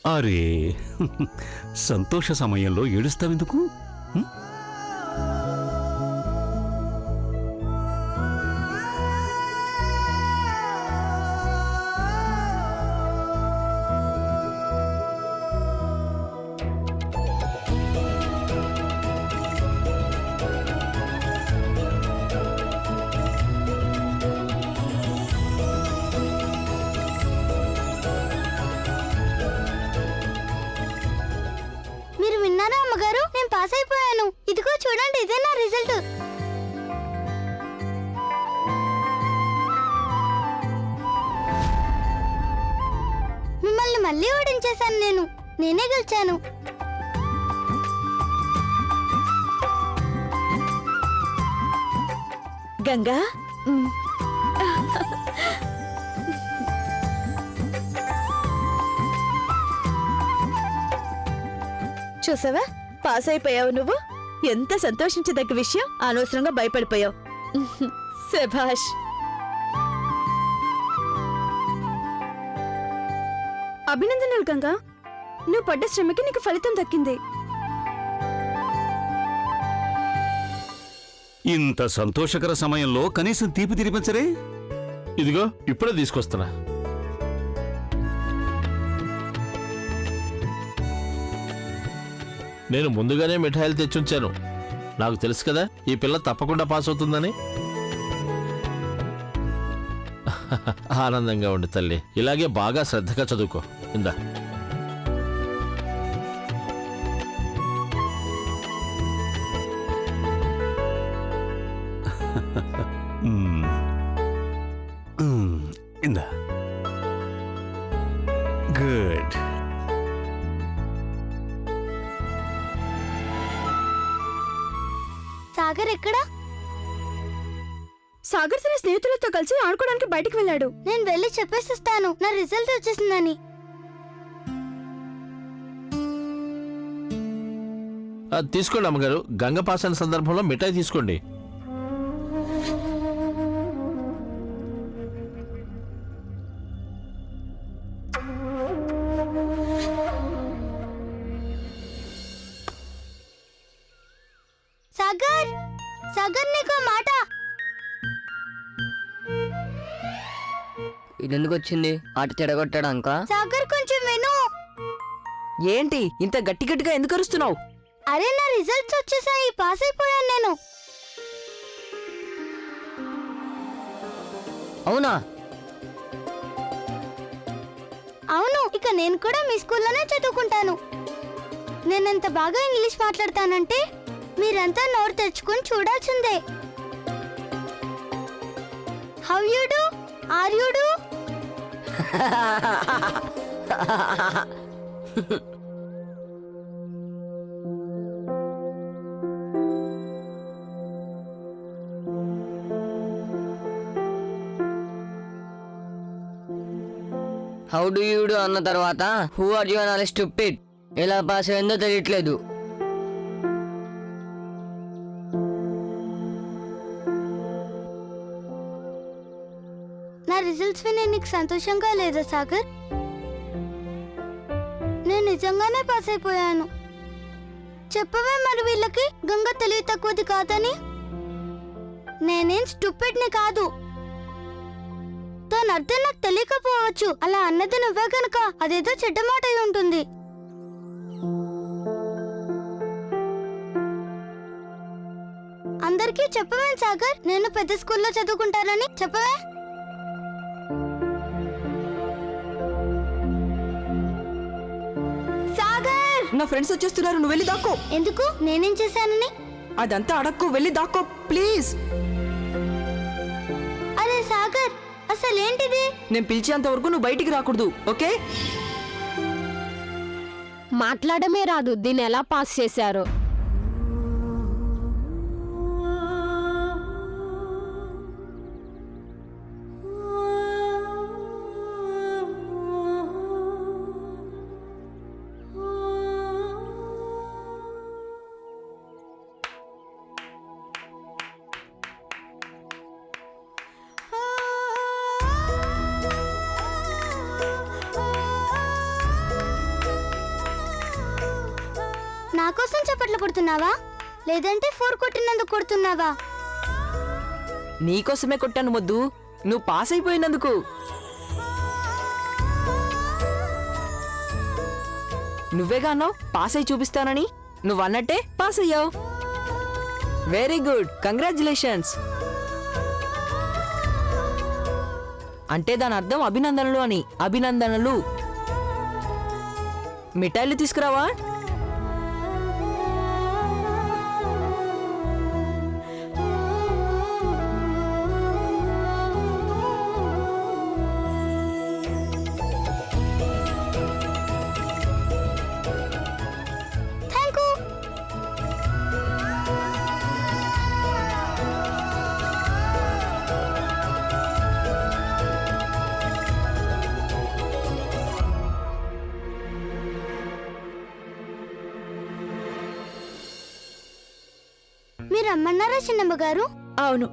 అరే సంతోష సమయంలో ఏడుస్తావెందుకు? పాస్ అయిపోయాను. ఇదిగో చూడండి, ఇదే నా రిజల్ట్. మిమ్మల్ని మళ్ళీ ఓడించేశాను. నేనే గెలిచాను. గంగా, చూసావా, పాస్ అయిపోయావు నువ్వు. ఎంత సంతోషించదగ్గ విషయం. అనవసరంగా భయపడిపోయావు. శభాష్. అభినందనలు గంగా, నువ్వు పడ్డ శ్రమకి నీకు ఫలితం దక్కింది. ఇంత సంతోషకర సమయంలో కనీసం తీపి తినిపించరే? ఇదిగో ఇప్పుడే తీసుకొస్తున్నా. నేను ముందుగానే మిఠాయిలు తెచ్చుంచాను. నాకు తెలుసు కదా ఈ పిల్ల తప్పకుండా పాస్ అవుతుందని. ఆనందంగా ఉండి తల్లి, ఇలాగే బాగా శ్రద్ధగా చదువుకో. ఇందా. ఇందా. గుడ్. సాగర్ ఎక్కడా? సాగర్ తన స్నేహితులతో కలిసి ఆడుకోవడానికి బయటికి వెళ్ళాడు. నేను వెళ్ళి చెప్పేసిస్తాను నా రిజల్ట్ వచ్చేసిందని. తీసుకోండి అమ్మగారు. గంగ పాస్ అయిన సందర్భంలో మిఠాయి తీసుకోండి. సాగర్, సాగర్ నీకో మాట. ఇదెందుకు వచ్చింది? ఆట చెడగొట్టడానికా? సాగర్ కొంచెం విను. ఏంటి ఇంత గట్టి గట్టిగా ఎందుకు అరుస్తున్నావు? అరే నా రిజల్ట్స్ వచ్చేసాయి. పాస్ అయిపోయాను నేను. అవునా? అవును. ఇక నేను కూడా మీ స్కూల్లోనే చదువుకుంటాను. నేనెంత బాగా ఇంగ్లీష్ మాట్లాడతానంటే మీరంతా నోరు తెచ్చుకుని చూడాల్సిందే. How you do? Are you do? How do you do అన్న తర్వాత హూ ఆర్ యు అనాలి. స్టూపిడ్. ఎలా పాస్ అయిందో తెలియట్లేదు. నా రిజల్ట్స్ విని నీకు సంతోషంగా లేదా సాగర్? నేను నిజంగానే పాస్ అయిపోయాను. చెప్పవే మరి వీళ్ళకి గంగ తెలివి తక్కువది కాదని. నేనేం స్టూపిడ్ని కాదు. దాని అర్థం నాకు తెలియకపోవచ్చు. అలా అన్నది నువ్వే గనుక అదేదో చెడ్డ మాట అయి ఉంటుంది. అందరికీ చెప్పవే సాగర్, నేను పెద్ద స్కూల్లో చదువుకుంటానని చెప్పవే. సాగర్, నా ఫ్రెండ్స్ వచ్చేస్తున్నారు. నువ్వు వెళ్ళి దాక్కో. ఎందుకు? నేనేం చేశానని? అదంతా అడక్కు. వెళ్ళి దాక్కో ప్లీజ్. అరే సాగర్, అసలేంటిది? నేను పిలిచేంత వరకు నువ్వు బయటికి రాకూడదు, ఓకే? మాట్లాడమే రాదు. దీన్ని ఎలా పాస్ చేశారో. నా కోసం చప్పట్లు కొడుతున్నావా లేదంటే 4 కొట్టినందుకు కొడుతున్నావా? నీకోసమే కొట్టాను మొద్దు, నువ్వు పాస్ అయిపోయినందుకు. నువ్వేగా అన్నావు పాస్ అయి చూపిస్తానని, నువ్వన్నట్టే పాస్ అయ్యావు. Very good, congratulations. అంటే దాని అర్థం అభినందనలు అని. అభినందనలు. మిఠాయిలు తీసుకురావా? Thank you. మీరు రమ్మన్నారా చిన్నమ్మ గారు? అవును,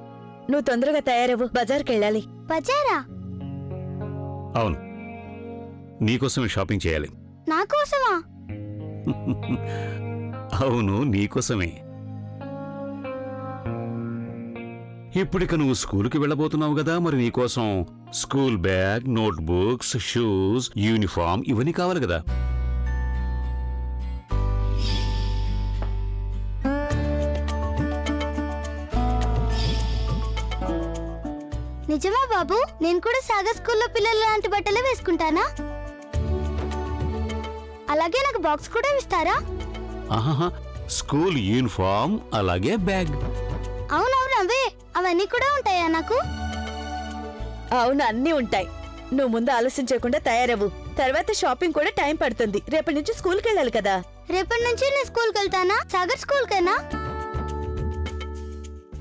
నువ్వు తొందరగా తయారవ్వు, బజార్కి వెళ్ళాలి. బజారా? అవును, నీకోసమే షాపింగ్ చేయాలి. నా కోసమా? అవును, నీకోసమే. ఇప్పుడిక నువ్వు స్కూలుకి వెళ్ళబోతున్నావు కదా, మరి నీకోసం school bag, note books, shoes, uniform ఇవన్నీ కావాలి కదా. నిజమా బాబు? నేను కూడా సాగర్ స్కూల్లో పిల్లల లాంటి బట్టలే వేసుకుంటానా? అలాగే నాకు బాక్స్ కూడా ఇస్తారా? ఆహా, స్కూల్ యూనిఫామ్ అలాగే బ్యాగ్. అవునవును, అవన్నీ కూడా ఉంటాయా నాకు? అవును, అన్నీ ఉంటాయి. నువ్వు ముందు ఆలస్యం చేయకుండా తయారవ్వు, తర్వాత షాపింగ్ కూడా టైం పడుతుంది. రేపటి నుంచి స్కూల్కి వెళ్ళాలి కదా. రేపటి నుంచి నేను స్కూల్కి వెళ్తానా? సాగర్ స్కూల్కేనా?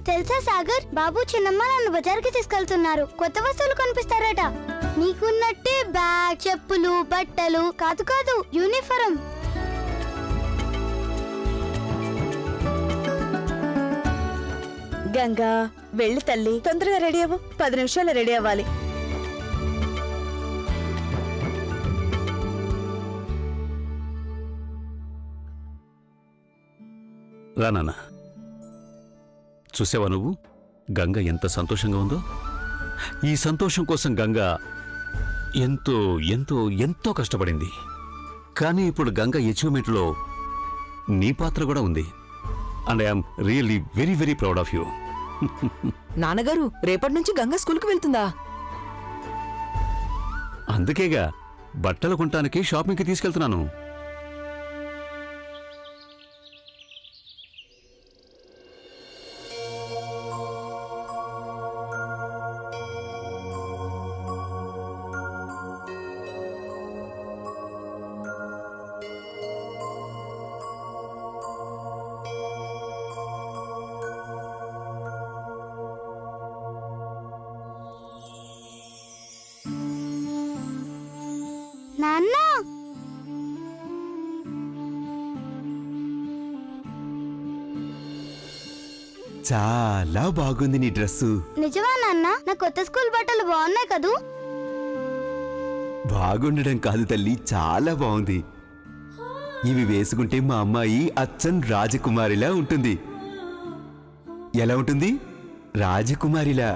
తెలుసా సాగర్, బాబు చిన్నమ్మ నన్ను బజార్కి తీసుకెళ్తున్నారు. కొత్త వస్తువులు కనిపిస్తారట. నీకున్నట్టే బ్యాగ్, చెప్పులు, బట్టలు కాదు యూనిఫారం. గంగా వెళ్ళి తల్లి, తొందరగా రెడీ అవ్వు. 10 నిమిషాలు రెడీ అవ్వాలి. రా నాన్న. చూసావా నువ్వు, గంగ ఎంత సంతోషంగా ఉందో. ఈ సంతోషం కోసం గంగ ఎంతో ఎంతో ఎంతో కష్టపడింది. కానీ ఇప్పుడు గంగ అచీవ్మెంట్లో నీ పాత్ర కూడా ఉంది. And I'm really very very proud of you. నాన్నగారు, రేపటి నుంచి గంగ స్కూల్కి వెళ్తుందా? అందుకేగా బట్టలు కొనటానికి షాపింగ్కి తీసుకెళ్తున్నాను. నాన్న, చాలా బాగుంది నీ డ్రెస్సు. నిజమా నాన్న? నా కొత్త స్కూల్ బట్టలు బాగున్నాయి కదూ? బాగుండడం కాదు తల్లి, చాలా బాగుంది. ఇవి వేసుకుంటే మా అమ్మాయి అచ్చం రాజకుమారిలా ఉంటుంది. ఎలా ఉంటుంది? రాజకుమారిలా.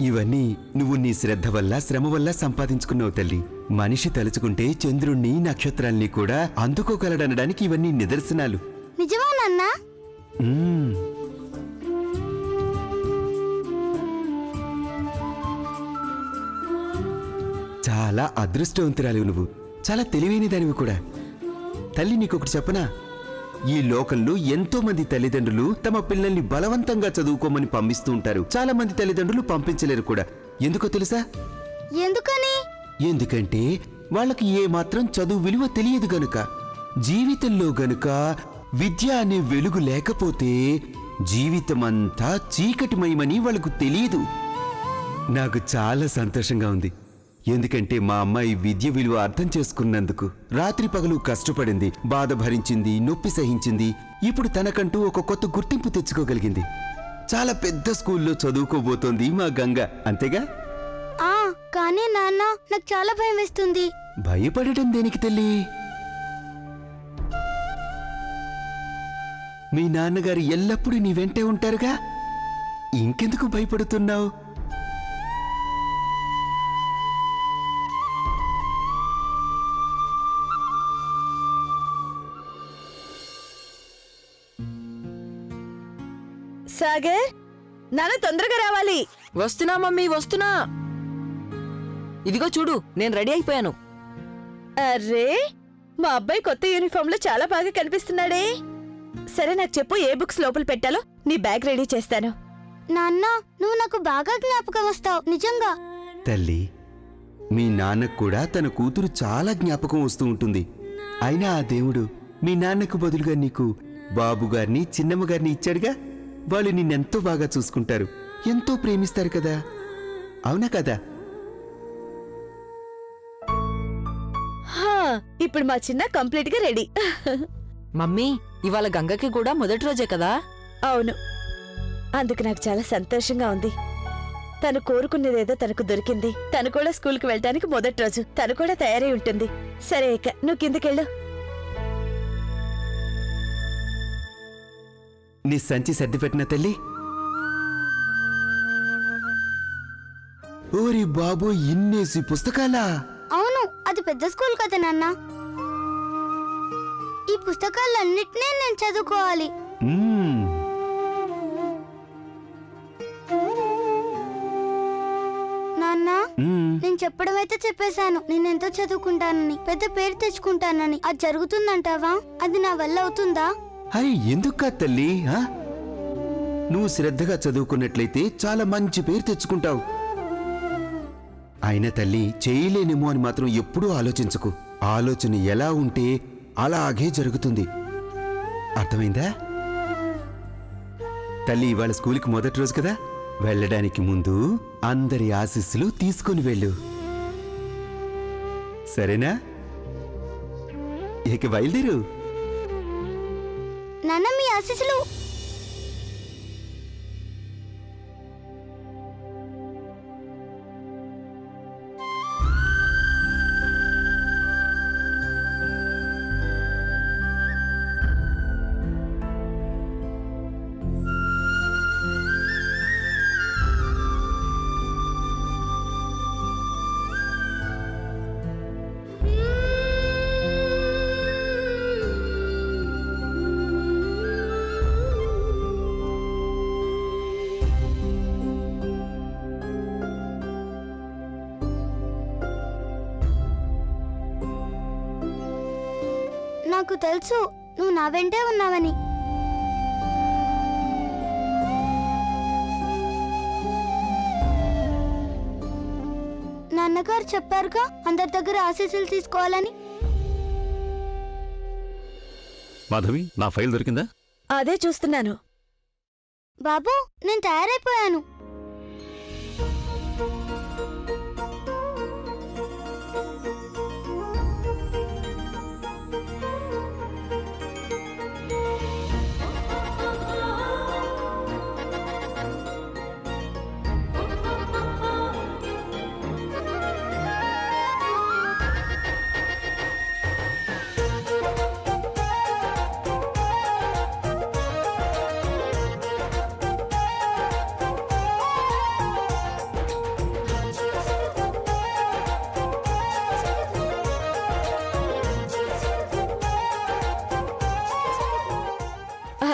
ఇవన్నీ నువ్వు నీ శ్రద్ధ వల్ల, శ్రమ వల్ల సంపాదించుకున్నావు తల్లి. మనిషి తలుచుకుంటే చంద్రుణ్ణి, నక్షత్రాల్ని కూడా అందుకోగలడనడానికి ఇవన్నీ నిదర్శనాలు. నిజమా నాన్న? మ్మ్. చాలా అదృష్టవంతురాలివి నువ్వు. చాలా తెలివైన దానివి కూడా. తల్లి, నీకొకటి చెప్పనా? ఈ లోకంలో ఎంతో మంది తల్లిదండ్రులు తమ పిల్లల్ని బలవంతంగా చదువుకోమని పంపిస్తూ ఉంటారు. చాలా మంది తల్లిదండ్రులు పంపించలేరు కూడా. ఎందుకో తెలుసా? ఎందుకని? ఎందుకంటే వాళ్ళకి ఏమాత్రం చదువు విలువ తెలియదు గనుక. జీవితంలో గనుక విద్య అనే వెలుగు లేకపోతే జీవితమంతా చీకటిమయమని వాళ్ళకు తెలియదు. నాకు చాలా సంతోషంగా ఉంది. ఎందుకంటే మా అమ్మాయి విద్య విలువ అర్థం చేసుకున్నందుకు. రాత్రి పగలు కష్టపడింది, బాధ భరించింది, నొప్పి సహించింది. ఇప్పుడు తనకంటూ ఒక కొత్త గుర్తింపు తెచ్చుకోగలిగింది. చాలా పెద్ద స్కూల్లో చదువుకోబోతోంది మా గంగ, అంతేగా? ఆ కానీ నాన్న నాకు చాలా భయం వేస్తుంది. భయపడటం దేనికి తల్లి? మీ నాన్నగారు ఎల్లప్పుడూ నీ వెంటే ఉంటారుగా, ఇంకెందుకు భయపడుతున్నావు? సాగర్, నాన్న తొందరగా రావాలి. వస్తున్నా మమ్మీ, వస్తున్నా. ఇదిగో చూడు, నేను రెడీ అయిపోయాను. అరే, మా అబ్బాయి కొత్త యూనిఫామ్ లో చాలా బాగా కనిపిస్తున్నాడే. సరే, నాకు చెప్పు ఏ బుక్స్ లోపల పెట్టాలో. నీ బ్యాగ్ రెడీ చేస్తాను. నాన్న, నువ్వు నాకు బాగా జ్ఞాపకం వస్తావు, నిజంగా. తల్లి, మీ నాన్నకు కూడా తన కూతురు చాలా జ్ఞాపకం వస్తూ ఉంటుంది. అయినా ఆ దేవుడు మీ నాన్నకు బదులుగా నీకు బాబుగారిని, చిన్నమ్మగారిని ఇచ్చాడుగా. వాళ్ళు నిన్నెంతో బాగా చూసుకుంటారు, ఎంతో ప్రేమిస్తారు కదా, అవునా కదా? హా, ఇప్పుడు మా చిన్న కంప్లీట్ గా రెడీ. మమ్మీ, ఇవాళ గంగకి కూడా మొదటి రోజే కదా? అవును, అందుకు నాకు చాలా సంతోషంగా ఉంది. తను కోరుకునేదేదో తనకు దొరికింది. తను కూడా స్కూల్కి వెళ్ళటానికి మొదటి రోజు. తను కూడా తయారై ఉంటుంది. సరే, ఇక నువ్వు కిందకెళ్ళు. నీ సంచి సర్దిపెట్టిన తల్లి? ఓరి బాబు, ఇన్నేసి పుస్తకాలా? అవును, అది పెద్ద స్కూల్ కదా నాన్న. ఈ పుస్తకాలన్నిటినీ నేను చదువుకోవాలి. మ్మ్. నాన్న, మ్మ్. నేను చెప్పడం అయితే చెప్పేశాను, నేనెంతో చదువుకుంటానని, పెద్ద పేరు తెచ్చుకుంటానని. అది జరుగుతుందంటావా? అది నా వల్ల అవుతుందా? అరే, ఎందుకు కాదు తల్లి? ఆ? నువ్వు శ్రద్ధగా చదువుకున్నట్లయితే చాలా మంచి పేరు తెచ్చుకుంటావు. అయినా తల్లి, చేయలేనేమో అని మాత్రం ఎప్పుడూ ఆలోచించకు. ఆలోచన ఎలా ఉంటే అలాగే జరుగుతుంది. అర్థమైందా? తల్లి, ఇవాళ స్కూల్కి మొదటి రోజు కదా, వెళ్ళడానికి ముందు అందరి ఆశీస్సులు తీసుకొని వెళ్ళు, సరేనా? ఇక బయలుదేరు. నాన్న, మీ ఆశీస్సులు. నాకు తెలుసు నువ్వు నా వెంటే ఉన్నావని. నాన్నగారు చెప్పారుగా అందరి దగ్గర ఆశీస్సులు తీసుకోవాలని. మాధవి, నా ఫైల్ దొరికిందా? అదే చూస్తున్నాను. బాబు, నేను తయారైపోయాను.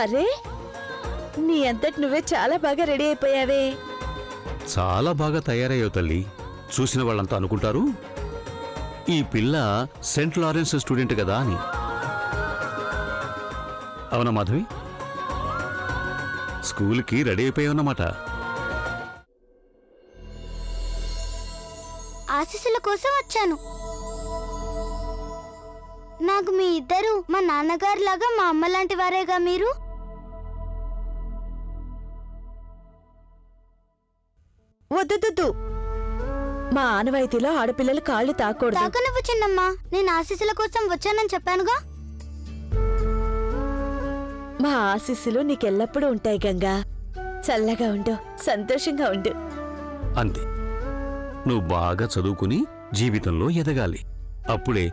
అరే, నీ అంతటి నువ్వే చాలా బాగా రెడీ అయిపోయావే. చాలా బాగా తయారయ్యావు తల్లి. చూసిన వాళ్ళంతా అనుకుంటారు ఈ పిల్ల సెంట్ లారెన్స్ స్టూడెంట్ కదా అని. అవునా మాధవి? స్కూల్కి రెడీ అయిపోయావన్నమాట. ఆశీస్సుల కోసం వచ్చాను. నాకు మీ ఇద్దరు మా నాన్నగారు లాగా మా అమ్మ లాంటి వారేగా మీరు. వద్దు, మా ఆనవాయితీలో ఆడపిల్లలు కాళ్ళు తాకూడదు. తాకనివ్వు చిన్నమ్మా, నేను ఆశీస్సుల కోసం వచ్చానని చెప్పానుగా. మా ఆశీస్సులు నీకెల్లప్పుడూ ఉంటాయి గంగా. చల్లగా ఉండు, సంతోషంగా ఉండు. అంతే. నువ్వు బాగా చదువుకుని జీవితంలో ఎదగాలి. అప్పుడే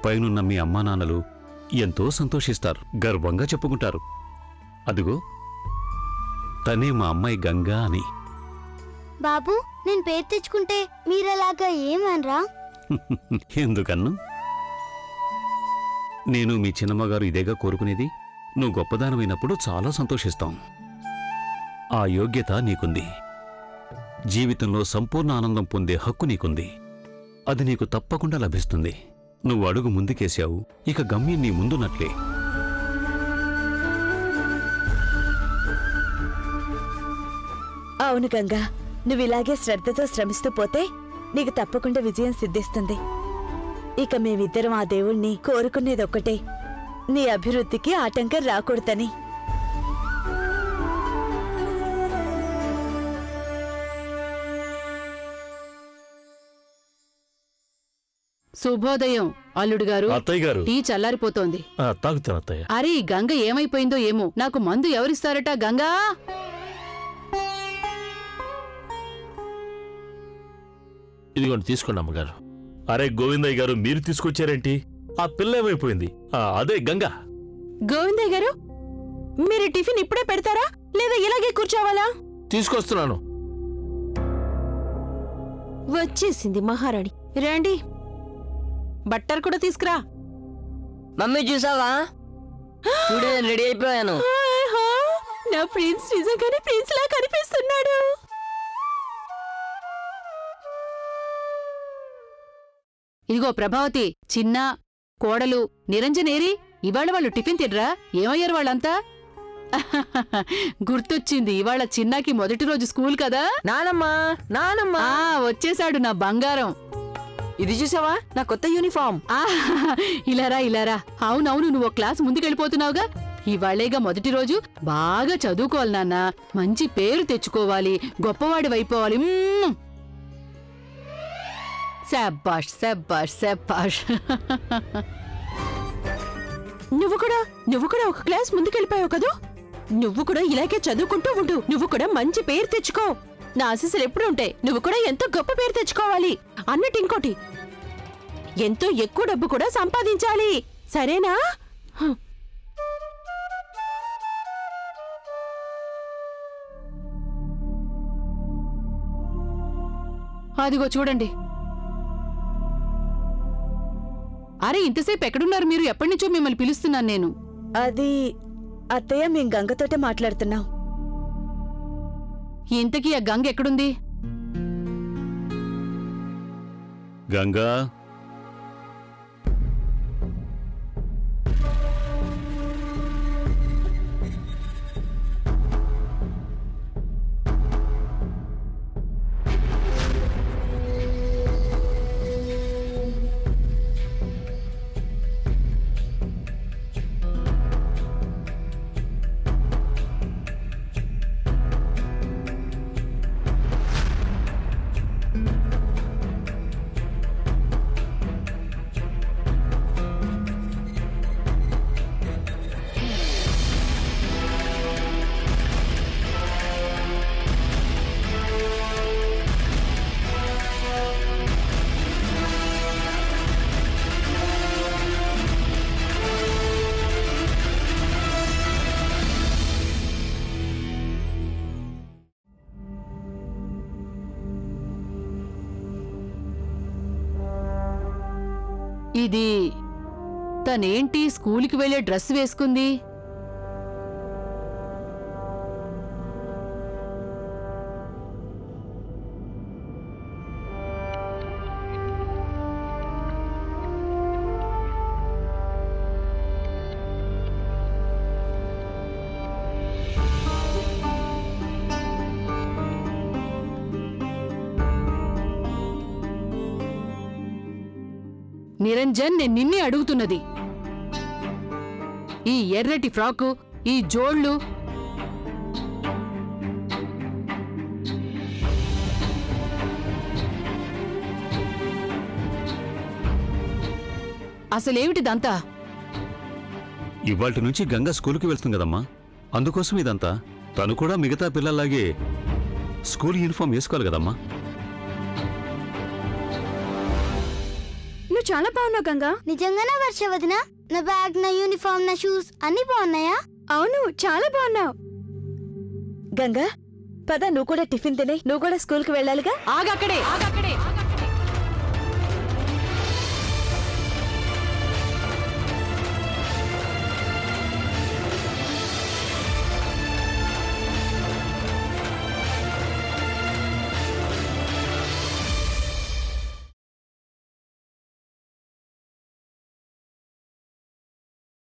పైనున్న మీ అమ్మా నాన్నలు ఎంతో సంతోషిస్తారు, గర్వంగా చెప్పుకుంటారు. అదిగో తనే మా అమ్మాయి గంగా అని. బాబు, నేను పేరు తెచ్చుకుంటే మీరలాగా ఏమనరా? ఎందుకన్ను? నేను మీ చిన్నమ్మగారు ఇదేగా కోరుకునేది. నువ్వు గొప్పదానమైనప్పుడు చాలా సంతోషిస్తాం. ఆ యోగ్యత నీకుంది. జీవితంలో సంపూర్ణ ఆనందం పొందే హక్కు నీకుంది. అది నీకు తప్పకుండా లభిస్తుంది. నువ్వు అడుగు ముందుకేశావు, ఇక గమ్యం నీ ముందున్నట్లే. అవును గంగా, నువ్విలాగే శ్రద్ధతో శ్రమిస్తూ పోతే నీకు తప్పకుండా విజయం సిద్ధిస్తుంది. ఇక మేమిద్దరం ఆ దేవుణ్ణి కోరుకునేదొక్కటే, నీ అభివృద్ధికి ఆటంకం రాకూడదని. శుభోదయం అల్లుడు గారు. అత్తయ్య గారు, టీ చల్లారిపోతోంది. తాగుతాను అత్తయ్య. అరే, ఈ గంగ ఏమైపోయిందో ఏమో. నాకు మందు ఎవరిస్తారట? గంగా, ఇదిగోండి తీసుకోండి అమ్మగారు. అరే గోవిందయ్య గారు, మీరు తీసుకొచ్చారేంటి? ఆ పిల్ల ఏమైపోయింది? అదే గంగా. గోవిందయ్య గారు, మీరు టిఫిన్ ఇప్పుడే పెడతారా లేదా ఇలాగే కూర్చోవాలా? తీసుకొస్తున్నాను. వచ్చేసింది మహారాణి. రండి, బట్టర్ కూడా తీసుకురా. మమ్మీ చూసావా? చూడే, నేను రెడీ అయిపోయాను. ఆహా, నా ప్రిన్స్ నిజంగానే ప్రిన్స్ లా కనిపిస్తున్నాడు. ఇదిగో ప్రభావతి, చిన్న కోడలు నిరంజనేరి, ఇవాళ వాళ్ళు టిఫిన్ తినరా? ఏమయ్యారు వాళ్ళంతా? గుర్తొచ్చింది, ఇవాళ చిన్నాకి మొదటి రోజు స్కూల్ కదా. నానమ్మా, నానమ్మా, వచ్చేశాడు నా బంగారం. ఇది చూసావా నా కొత్త యూనిఫామ్? ఇలారా ఇలారా. అవునవును, నువ్వు ఒక క్లాస్ ముందుకెళ్ళిపోతున్నావుగా. ఇవాళేగా మొదటి రోజు. బాగా చదువుకోవాలి నాన్న, మంచి పేరు తెచ్చుకోవాలి, గొప్పవాడివైపోవాలి. శబ్బాష్ శబ్బాష్ శబ్బాష్. నువ్వు కూడా ఒక క్లాస్ ముందుకెళ్ళిపోయావు కదూ. నువ్వు కూడా ఇలాగే చదువుకుంటూ ఉండు. నువ్వు కూడా మంచి పేరు తెచ్చుకో. నా ఆశీస్సులు ఎప్పుడు ఉంటాయి. నువ్వు కూడా ఎంతో గొప్ప పేరు తెచ్చుకోవాలి. అన్నట్టు ఇంకోటి, ఎంతో ఎక్కువ డబ్బు కూడా సంపాదించాలి. సరేనా? అదిగో చూడండి. అరే, ఇంతసేపు ఎక్కడున్నారు మీరు? ఎప్పటి నుంచో మిమ్మల్ని పిలుస్తున్నాను నేను. అది అత్తయ్య, మేం గంగతోటే మాట్లాడుతున్నాం. ఇంతకీ ఆ గంగ ఎక్కడుంది? గంగా, ఇది తనేంటి స్కూల్కి వెళ్లే డ్రెస్ వేసుకుంది? నిరంజన్, నేను నిన్నే అడుగుతున్నది. ఈ ఎర్రటి ఫ్రాకు, ఈ జోళ్లు, అసలేమిటిదంతా? ఇవాల్టి నుంచి గంగ స్కూలుకి వెళ్తుంది కదమ్మా, అందుకోసం ఇదంతా. తను కూడా మిగతా పిల్లల్లాగే స్కూల్ యూనిఫామ్ వేసుకోవాలి కదమ్మా. చాలా బాగున్నావు గంగా. నిజంగానే వర్ష వదినా? నా బ్యాగ్, నా యూనిఫామ్, నా షూస్ అన్ని బాగున్నాయా? అవును, చాలా బాగున్నావు. గంగా పద, నువ్వు కూడా టిఫిన్ తినే, నువ్వు కూడా స్కూల్కి వెళ్ళాలిగా. ఆగక్కడే